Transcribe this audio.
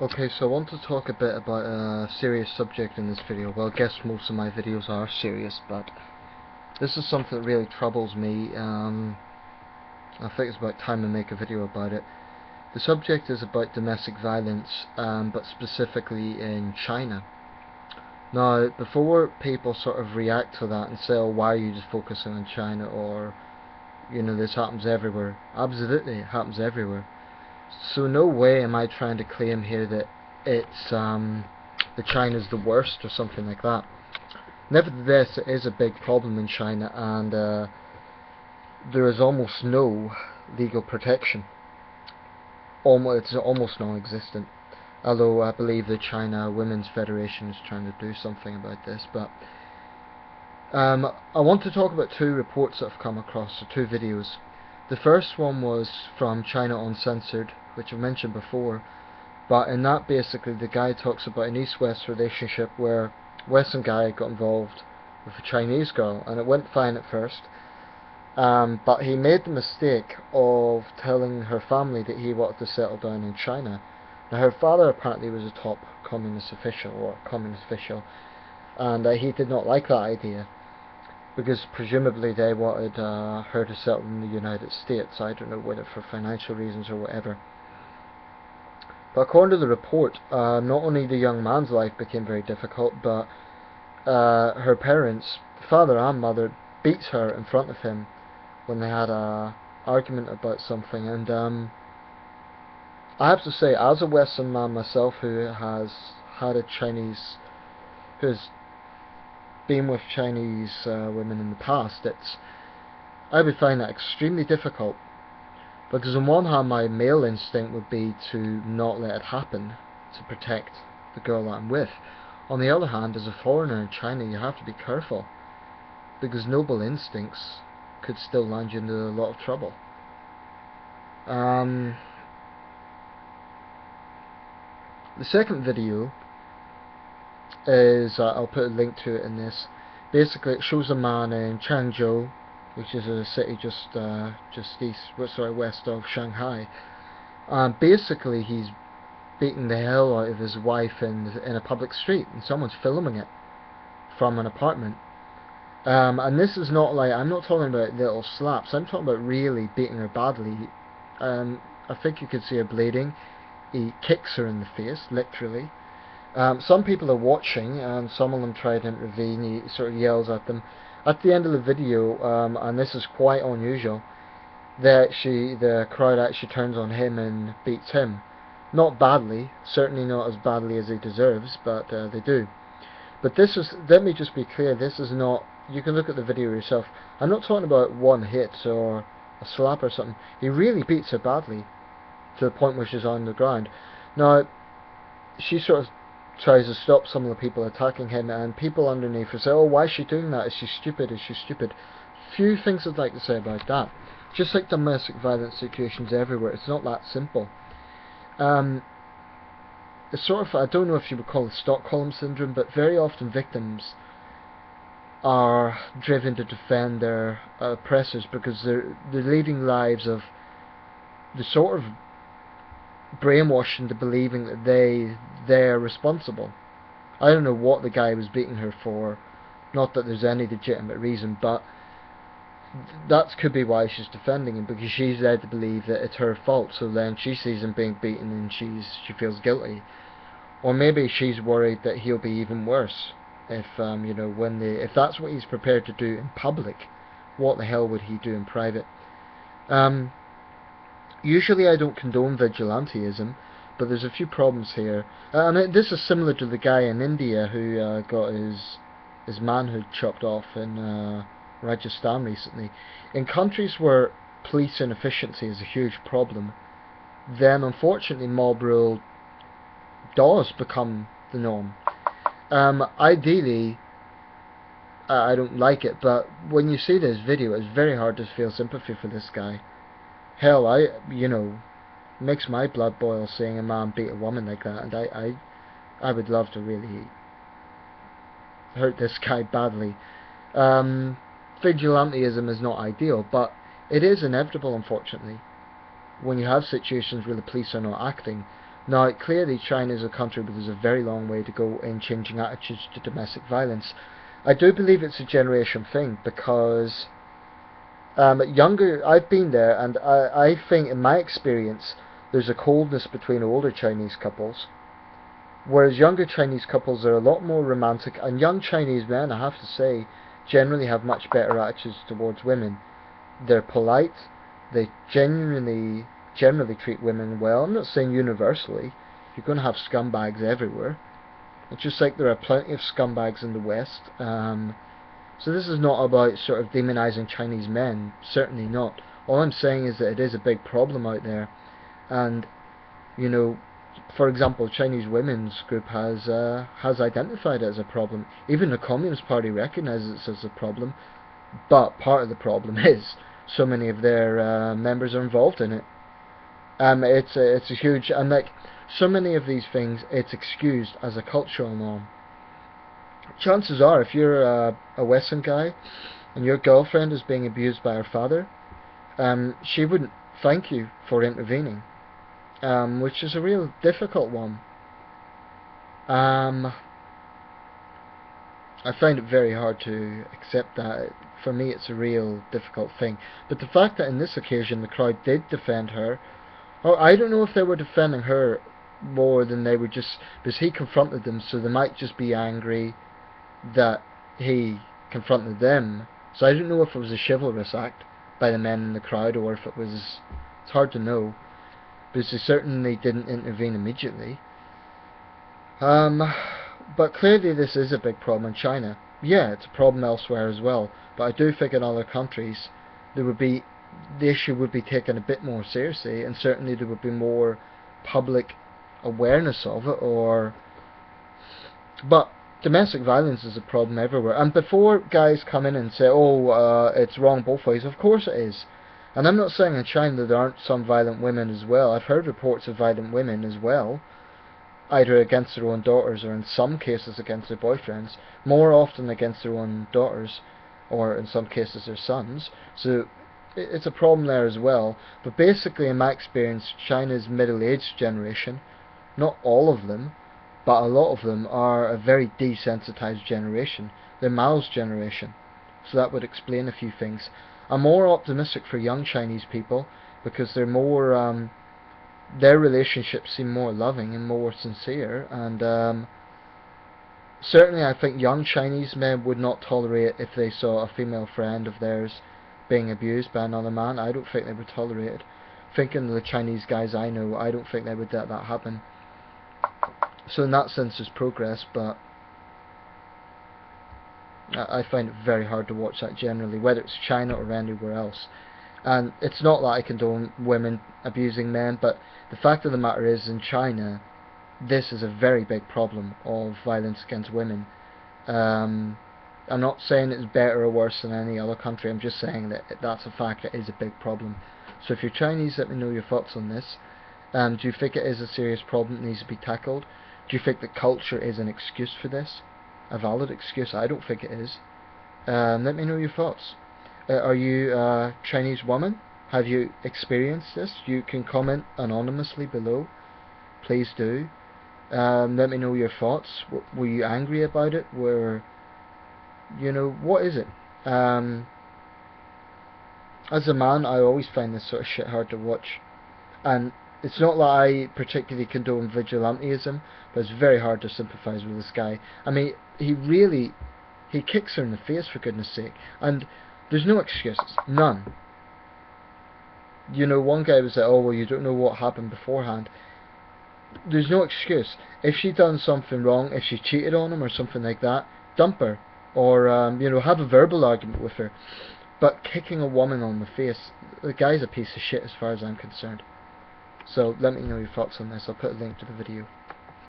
Okay, so I want to talk a bit about a serious subject in this video. Well, I guess most of my videos are serious, but this is something that really troubles me. I think it's about time I make a video about it. The subject is about domestic violence, but specifically in China. Now, before people sort of react to that and say, oh, why are you just focusing on China, or, this happens everywhere. Absolutely, it happens everywhere. So no way am I trying to claim here that it's that China's the worst or something like that. Nevertheless, it is a big problem in China, and there is almost no legal protection. It's almost non-existent. Although I believe the China Women's Federation is trying to do something about this, but I want to talk about two reports that I've come across, or two videos. The first one was from China Uncensored, which I've mentioned before, but in that basically the guy talks about an East-West relationship where a Western guy got involved with a Chinese girl, and it went fine at first, but he made the mistake of telling her family that he wanted to settle down in China. Now her father apparently was a top communist official, and he did not like that idea, because presumably they wanted her to settle in the United States. I don't know whether for financial reasons or whatever. But according to the report, not only the young man's life became very difficult, but her parents, father and mother, beat her in front of him when they had a argument about something. And I have to say, as a Western man myself who has had a Chinese, who has been with Chinese women in the past, I would find that extremely difficult. Because on one hand, my male instinct would be to not let it happen, to protect the girl that I'm with. On the other hand, as a foreigner in China, you have to be careful, because noble instincts could still land you into a lot of trouble. The second video is, I'll put a link to it in this. Basically, it shows a man in Changzhou, which is a city just west of Shanghai. Basically, he's beating the hell out of his wife in a public street, and someone's filming it from an apartment. And this is not like, I'm not talking about little slaps. I'm talking about really beating her badly. I think you could see her bleeding. He kicks her in the face, literally. Some people are watching, and some of them try to intervene. He sort of yells at them. At the end of the video, and this is quite unusual, the crowd actually turns on him and beats him. Not badly, certainly not as badly as he deserves, but they do. But this is, let me just be clear, this is not, you can look at the video yourself. I'm not talking about one hit or a slap or something. He really beats her badly, to the point where she's on the ground. Now, she sort of tries to stop some of the people attacking him, and people underneath will say, oh, why is she doing that? Is she stupid? Is she stupid? Few things I'd like to say about that. Just like domestic violence situations everywhere, it's not that simple. It's sort of, I don't know if you would call it Stockholm Syndrome, but very often victims are driven to defend their oppressors because they're leading lives of the sort of brainwashed into believing that they're responsible. I don't know what the guy was beating her for, not that there's any legitimate reason, but that could be why she's defending him, because she's led to believe that it's her fault, so then she sees him being beaten and she feels guilty. Or maybe she's worried that he'll be even worse if if that's what he's prepared to do in public, what the hell would he do in private? Usually I don't condone vigilanteism, but there's a few problems here. This is similar to the guy in India who got his manhood chopped off in Rajasthan recently. In countries where police inefficiency is a huge problem, then unfortunately mob rule does become the norm. Ideally, I don't like it, but when you see this video, it's very hard to feel sympathy for this guy. Hell, makes my blood boil seeing a man beat a woman like that, and I would love to really hurt this guy badly. Vigilanteism is not ideal, but it is inevitable, unfortunately. When you have situations where the police are not acting, Now, clearly China is a country where there's a very long way to go in changing attitudes to domestic violence. I do believe it's a generation thing, because I've been there, and I think in my experience there's a coldness between older Chinese couples, whereas younger Chinese couples are a lot more romantic, and young Chinese men, I have to say, generally have much better attitudes towards women. They're polite, they generally treat women well. I'm not saying universally. You're going to have scumbags everywhere. It's just like there are plenty of scumbags in the West. So this is not about sort of demonizing Chinese men, certainly not. All I'm saying is that it is a big problem out there, and you know, for example, Chinese women's group has identified it as a problem. Even the Communist Party recognizes it as a problem, but part of the problem is so many of their members are involved in it. It's a huge, and like so many of these things, it's excused as a cultural norm. Chances are, if you're a Western guy and your girlfriend is being abused by her father, she wouldn't thank you for intervening, which is a real difficult one. I find it very hard to accept that. For me, it's a real difficult thing. But the fact that in this occasion the crowd did defend her, or I don't know if they were defending her more than they were just because he confronted them, so they might just be angry that he confronted them. So I don't know if it was a chivalrous act by the men in the crowd, or if it was, it's hard to know, because they certainly didn't intervene immediately. But clearly this is a big problem in China. Yeah, it's a problem elsewhere as well, but I do think in other countries the issue would be taken a bit more seriously, and certainly there would be more public awareness of it. But domestic violence is a problem everywhere, and before guys come in and say, oh, it's wrong both ways, of course it is. And I'm not saying in China there aren't some violent women as well. I've heard reports of violent women as well, either against their own daughters or in some cases against their boyfriends, more often against their own daughters, or in some cases their sons. So it's a problem there as well. But basically, in my experience, China's middle-aged generation, not all of them, but a lot of them, are a very desensitized generation. They're Mao's generation. So that would explain a few things. I'm more optimistic for young Chinese people, because they're more their relationships seem more loving and more sincere, and certainly I think young Chinese men would not tolerate if they saw a female friend of theirs being abused by another man. I don't think they would tolerate it. Thinking of the Chinese guys I know, I don't think they would let that happen. So in that sense there's progress, but I find it very hard to watch that generally, whether it's China or anywhere else. And it's not that I condone women abusing men, but the fact of the matter is, in China, this is a very big problem of violence against women. I'm not saying it's better or worse than any other country, I'm just saying that that's a fact, it is a big problem. So if you're Chinese, let me know your thoughts on this. Do you think it is a serious problem that needs to be tackled? Do you think that culture is an excuse for this? A valid excuse? I don't think it is. Let me know your thoughts. Are you a Chinese woman? Have you experienced this? You can comment anonymously below. Please do. Let me know your thoughts. Were you angry about it? What is it? As a man, I always find this sort of shit hard to watch. And it's not that I particularly condone vigilantism, but it's very hard to sympathise with this guy. I mean, he kicks her in the face, for goodness sake. And there's no excuses. None. One guy was like, oh, well, you don't know what happened beforehand. There's no excuse. If she'd done something wrong, if she cheated on him or something like that, dump her. Or, have a verbal argument with her. But kicking a woman on the face, the guy's a piece of shit as far as I'm concerned. So let me know your thoughts on this. I'll put a link to the video.